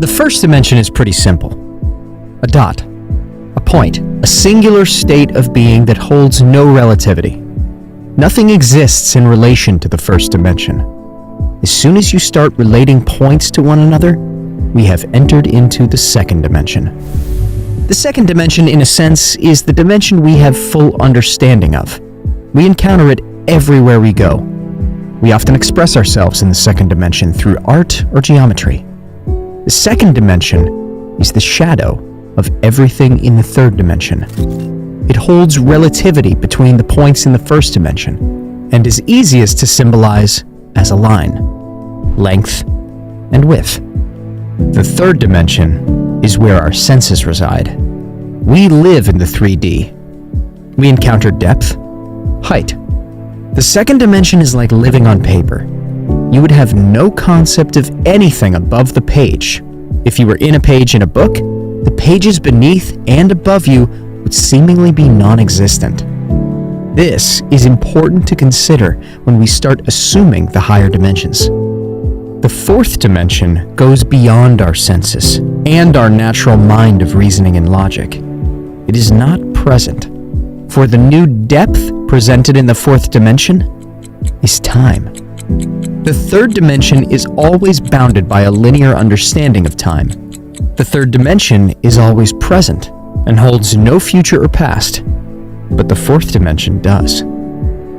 The first dimension is pretty simple. A dot, a point, a singular state of being that holds no relativity. Nothing exists in relation to the first dimension. As soon as you start relating points to one another, we have entered into the second dimension. The second dimension, in a sense, is the dimension we have full understanding of. We encounter it everywhere we go. We often express ourselves in the second dimension through art or geometry. The second dimension is the shadow of everything in the third dimension. It holds relativity between the points in the first dimension and is easiest to symbolize as a line, length, and width. The third dimension is where our senses reside. We live in the 3D. We encounter depth, height. The second dimension is like living on paper. You would have no concept of anything above the page. If you were in a page in a book, the pages beneath and above you would seemingly be non-existent. This is important to consider when we start assuming the higher dimensions. The fourth dimension goes beyond our senses and our natural mind of reasoning and logic. It is not present, for the new depth presented in the fourth dimension is time. The third dimension is always bounded by a linear understanding of time. The third dimension is always present and holds no future or past, but the fourth dimension does.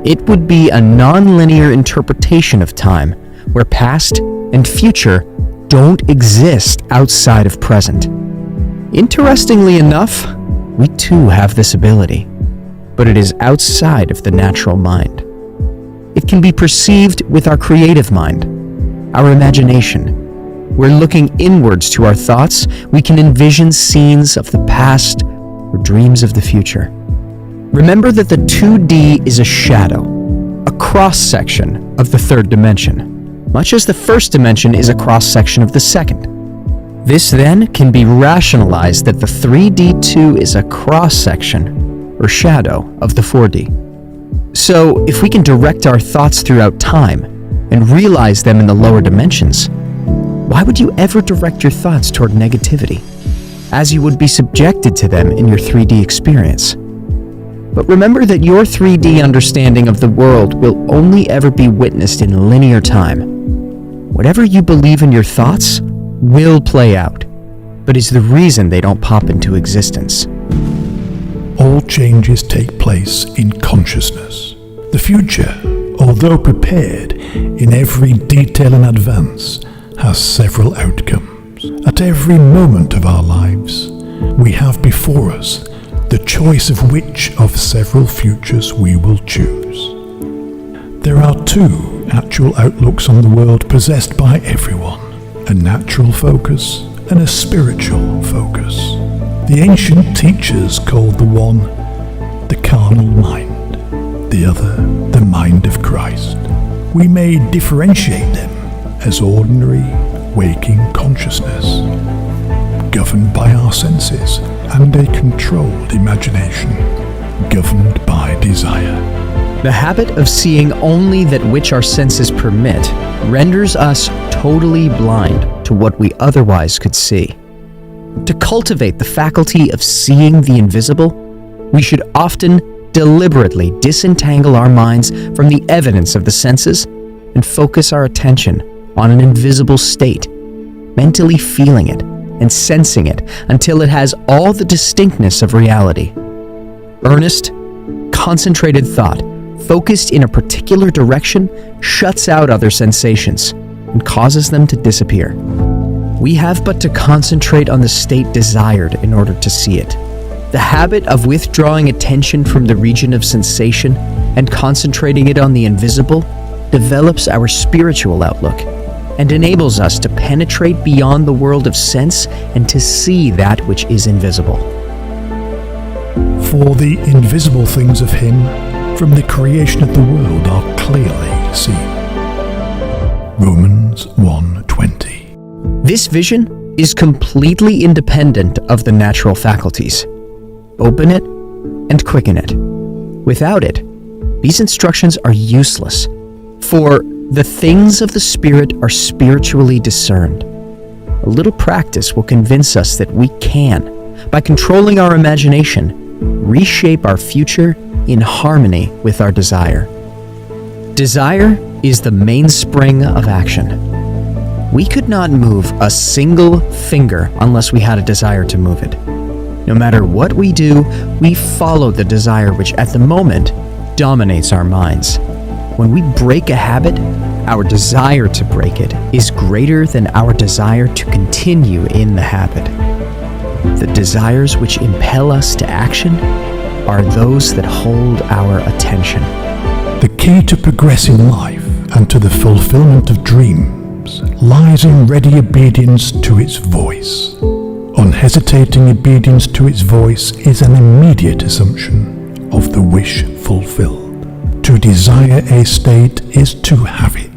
It would be a non-linear interpretation of time, where past and future don't exist outside of present. Interestingly enough, we too have this ability, but it is outside of the natural mind. It can be perceived with our creative mind, our imagination. We're looking inwards to our thoughts. We can envision scenes of the past or dreams of the future. Remember that the 2D is a shadow, a cross-section of the third dimension, much as the first dimension is a cross-section of the second. This then can be rationalized that the 3D too is a cross-section or shadow of the 4D. So if we can direct our thoughts throughout time and realize them in the lower dimensions, why would you ever direct your thoughts toward negativity, as you would be subjected to them in your 3D experience? But remember that your 3D understanding of the world will only ever be witnessed in linear time. Whatever you believe in your thoughts will play out, but is the reason they don't pop into existence. All changes take place in consciousness. The future, although prepared in every detail in advance, has several outcomes. At every moment of our lives, we have before us the choice of which of several futures we will choose. There are two actual outlooks on the world possessed by everyone, a natural focus and a spiritual focus. The ancient teachers called the one the carnal mind, the other the mind of Christ. We may differentiate them as ordinary waking consciousness, governed by our senses, and a controlled imagination, governed by desire. The habit of seeing only that which our senses permit renders us totally blind to what we otherwise could see. To cultivate the faculty of seeing the invisible, we should often deliberately disentangle our minds from the evidence of the senses and focus our attention on an invisible state, mentally feeling it and sensing it until it has all the distinctness of reality. Earnest, concentrated thought, focused in a particular direction, shuts out other sensations and causes them to disappear. We have but to concentrate on the state desired in order to see it. The habit of withdrawing attention from the region of sensation and concentrating it on the invisible develops our spiritual outlook and enables us to penetrate beyond the world of sense and to see that which is invisible. For the invisible things of Him from the creation of the world are clearly seen. Romans 1:20. This vision is completely independent of the natural faculties. Open it and quicken it. Without it, these instructions are useless, for the things of the Spirit are spiritually discerned. A little practice will convince us that we can, by controlling our imagination, reshape our future in harmony with our desire. Desire is the mainspring of action. We could not move a single finger unless we had a desire to move it. No matter what we do, we follow the desire which at the moment dominates our minds. When we break a habit, our desire to break it is greater than our desire to continue in the habit. The desires which impel us to action are those that hold our attention. The key to progressing life and to the fulfillment of dreams lies in ready obedience to its voice. Unhesitating obedience to its voice is an immediate assumption of the wish fulfilled. To desire a state is to have it.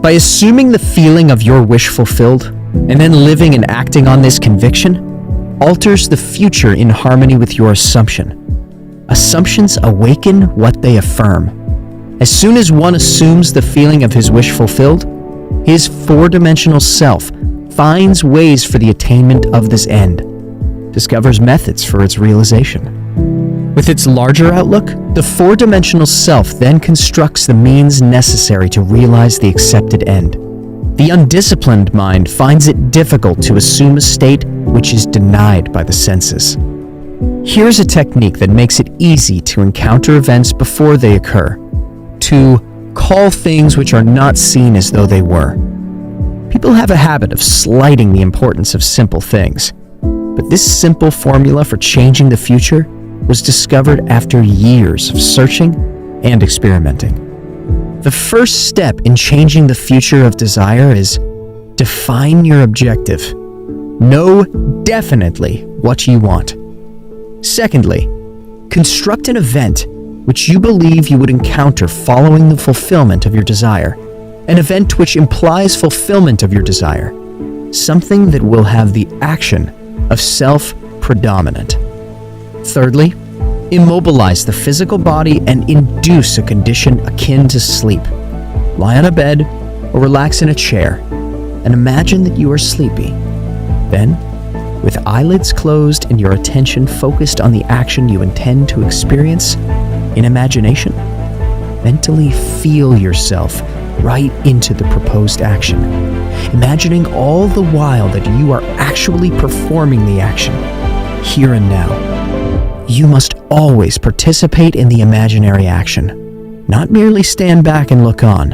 By assuming the feeling of your wish fulfilled, and then living and acting on this conviction, alters the future in harmony with your assumption. Assumptions awaken what they affirm. As soon as one assumes the feeling of his wish fulfilled, his four-dimensional self finds ways for the attainment of this end, discovers methods for its realization. With its larger outlook, the four-dimensional self then constructs the means necessary to realize the accepted end. The undisciplined mind finds it difficult to assume a state which is denied by the senses. Here's a technique that makes it easy to encounter events before they occur, to call things which are not seen as though they were. People have a habit of slighting the importance of simple things, but this simple formula for changing the future was discovered after years of searching and experimenting. The first step in changing the future of desire is define your objective. Know definitely what you want. Secondly, construct an event which you believe you would encounter following the fulfillment of your desire, an event which implies fulfillment of your desire, something that will have the action of self-predominant. Thirdly, immobilize the physical body and induce a condition akin to sleep. Lie on a bed or relax in a chair and imagine that you are sleepy. Then, with eyelids closed and your attention focused on the action you intend to experience in imagination, mentally feel yourself right into the proposed action, imagining all the while that you are actually performing the action, here and now. You must always participate in the imaginary action, not merely stand back and look on,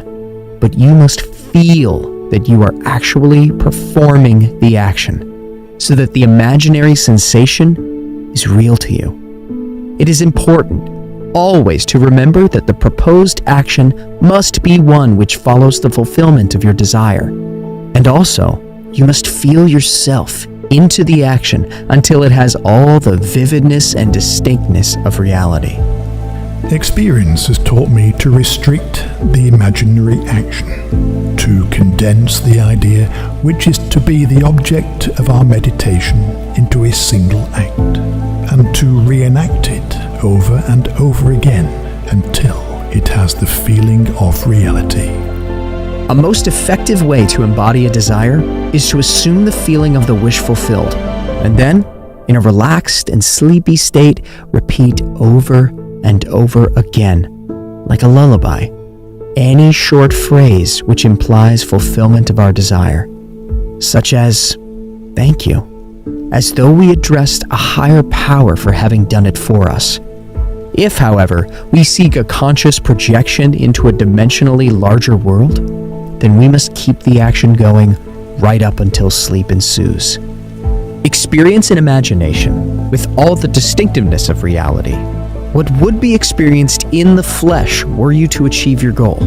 but you must feel that you are actually performing the action, so that the imaginary sensation is real to you. It is important always to remember that the proposed action must be one which follows the fulfillment of your desire. And also, you must feel yourself into the action until it has all the vividness and distinctness of reality. Experience has taught me to restrict the imaginary action, to condense the idea which is to be the object of our meditation into a single act, and to reenact it over and over again until it has the feeling of reality. A most effective way to embody a desire is to assume the feeling of the wish fulfilled, and then, in a relaxed and sleepy state, repeat over and over again, like a lullaby, any short phrase which implies fulfillment of our desire, such as, "Thank you," as though we addressed a higher power for having done it for us. If, however, we seek a conscious projection into a dimensionally larger world, then we must keep the action going right up until sleep ensues. Experience in imagination, with all the distinctiveness of reality, what would be experienced in the flesh were you to achieve your goal.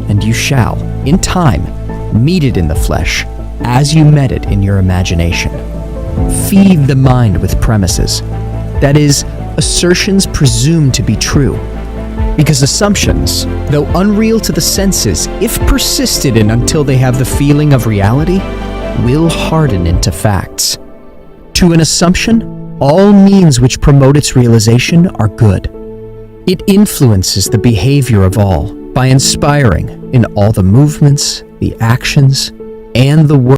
And you shall, in time, meet it in the flesh as you met it in your imagination. Feed the mind with premises, that is, assertions presumed to be true, because assumptions, though unreal to the senses, if persisted in until they have the feeling of reality, will harden into facts. To an assumption, all means which promote its realization are good. It influences the behavior of all by inspiring in all the movements, the actions, and the words